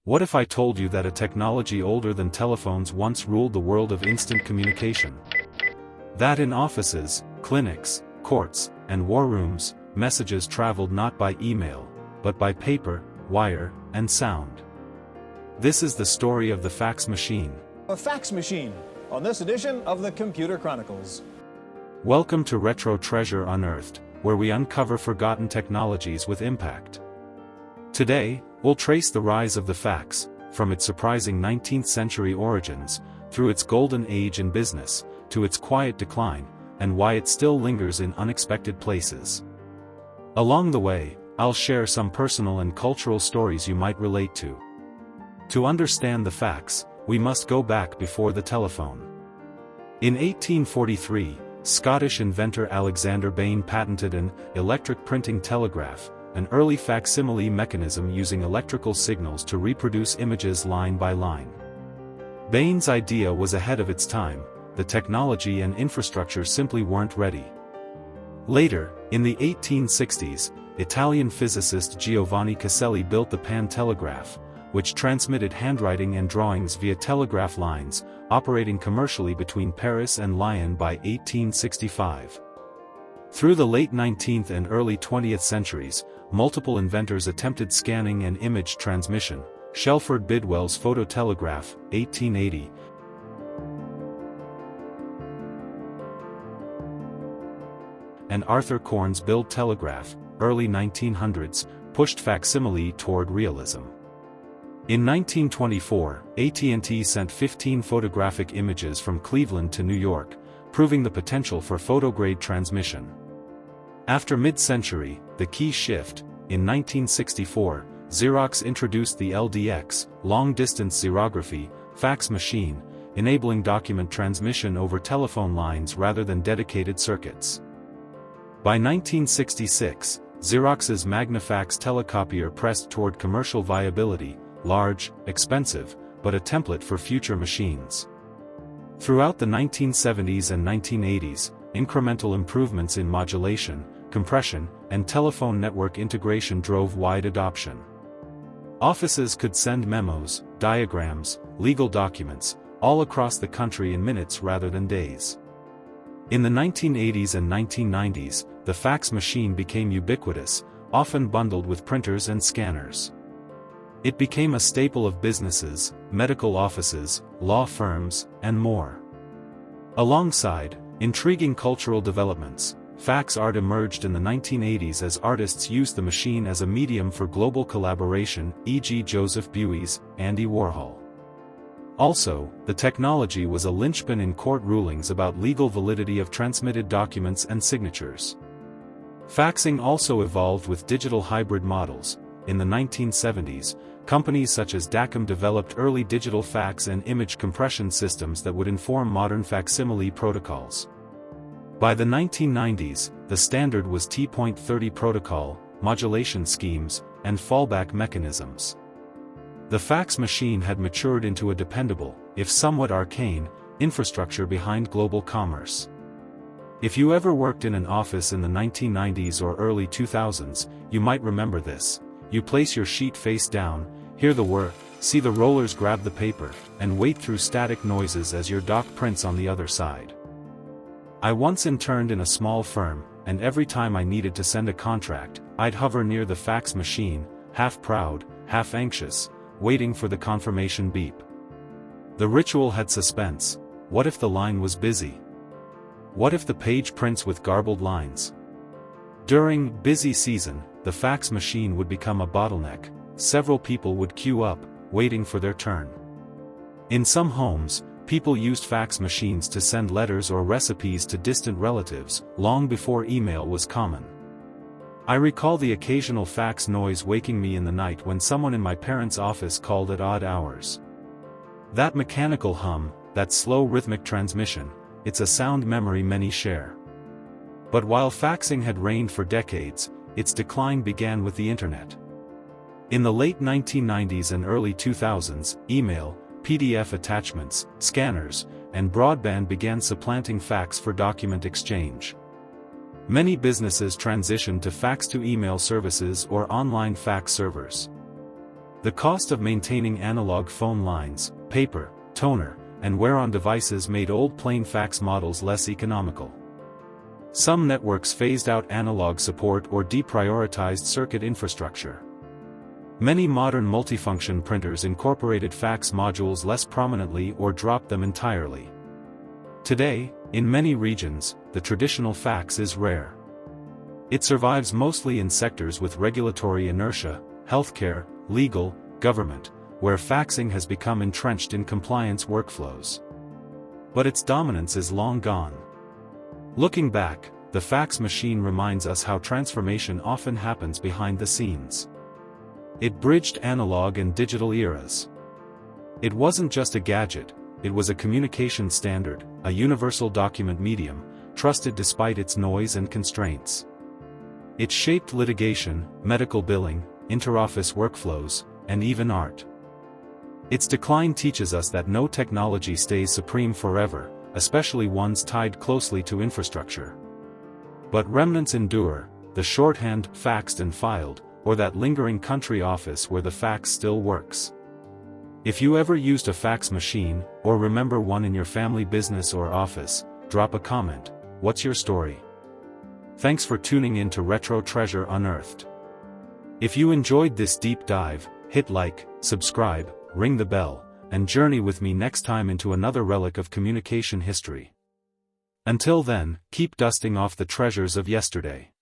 What if I told you that a technology older than telephones once ruled the world of instant communication? That in offices, clinics, courts, and war rooms, messages traveled not by email, but by paper, wire, and sound. This is the story of the fax machine. A fax machine, on this edition of the Computer Chronicles. Welcome to Retro Treasure Unearthed, where we uncover forgotten technologies with impact. Today, we'll trace the rise of the fax, from its surprising 19th century origins, through its golden age in business, to its quiet decline, and why it still lingers in unexpected places. Along the way, I'll share some personal and cultural stories you might relate to. To understand the fax, we must go back before the telephone. In 1843, Scottish inventor Alexander Bain patented an electric printing telegraph, an early facsimile mechanism using electrical signals to reproduce images line by line. Bain's idea was ahead of its time, the technology and infrastructure simply weren't ready. Later, in the 1860s, Italian physicist Giovanni Caselli built the pantelegraph, which transmitted handwriting and drawings via telegraph lines, operating commercially between Paris and Lyon by 1865. Through the late 19th and early 20th centuries, multiple inventors attempted scanning and image transmission. Shelford Bidwell's phototelegraph, 1880, and Arthur Korn's Bild telegraph, early 1900s, pushed facsimile toward realism. In 1924, AT&T sent 15 photographic images from Cleveland to New York, proving the potential for photograde transmission. After mid-century, the key shift, in 1964, Xerox introduced the LDX, long-distance xerography, fax machine, enabling document transmission over telephone lines rather than dedicated circuits. By 1966, Xerox's MagnaFax telecopier pressed toward commercial viability, large, expensive, but a template for future machines. Throughout the 1970s and 1980s, incremental improvements in modulation, compression, and telephone network integration drove wide adoption. Offices could send memos, diagrams, legal documents, all across the country in minutes rather than days. In the 1980s and 1990s, the fax machine became ubiquitous, often bundled with printers and scanners. It became a staple of businesses, medical offices, law firms, and more. Alongside intriguing cultural developments, fax art emerged in the 1980s as artists used the machine as a medium for global collaboration, e.g. Joseph Buies, Andy Warhol. Also, the technology was a linchpin in court rulings about legal validity of transmitted documents and signatures. Faxing also evolved with digital hybrid models. In the 1970s, companies such as Dacom developed early digital fax and image compression systems that would inform modern facsimile protocols. By the 1990s, the standard was T.30 protocol, modulation schemes, and fallback mechanisms. The fax machine had matured into a dependable, if somewhat arcane, infrastructure behind global commerce. If you ever worked in an office in the 1990s or early 2000s, you might remember this. You place your sheet face down, hear the whir, see the rollers grab the paper, and wait through static noises as your doc prints on the other side. I once interned in a small firm, and every time I needed to send a contract, I'd hover near the fax machine, half proud, half anxious, waiting for the confirmation beep. The ritual had suspense. What if the line was busy? What if the page prints with garbled lines? During busy season, the fax machine would become a bottleneck. Several people would queue up, waiting for their turn. In some homes, people used fax machines to send letters or recipes to distant relatives, long before email was common. I recall the occasional fax noise waking me in the night when someone in my parents' office called at odd hours. That mechanical hum, that slow rhythmic transmission, it's a sound memory many share. But while faxing had reigned for decades, its decline began with the internet. In the late 1990s and early 2000s, email, PDF attachments, scanners, and broadband began supplanting fax for document exchange. Many businesses transitioned to fax-to-email services or online fax servers. The cost of maintaining analog phone lines, paper, toner, and wear-on devices made old plain fax models less economical. Some networks phased out analog support or deprioritized circuit infrastructure. Many modern multifunction printers incorporated fax modules less prominently or dropped them entirely. Today, in many regions, the traditional fax is rare. It survives mostly in sectors with regulatory inertia, healthcare, legal, government, where faxing has become entrenched in compliance workflows. But its dominance is long gone. Looking back, the fax machine reminds us how transformation often happens behind the scenes. It bridged analog and digital eras. It wasn't just a gadget, it was a communication standard, a universal document medium, trusted despite its noise and constraints. It shaped litigation, medical billing, interoffice workflows, and even art. Its decline teaches us that no technology stays supreme forever, especially ones tied closely to infrastructure. But remnants endure, the shorthand, faxed and filed, or that lingering country office where the fax still works. If you ever used a fax machine, or remember one in your family business or office, drop a comment. What's your story? Thanks for tuning in to Retro Treasure Unearthed. If you enjoyed this deep dive, hit like, subscribe, ring the bell, and journey with me next time into another relic of communication history. Until then, keep dusting off the treasures of yesterday.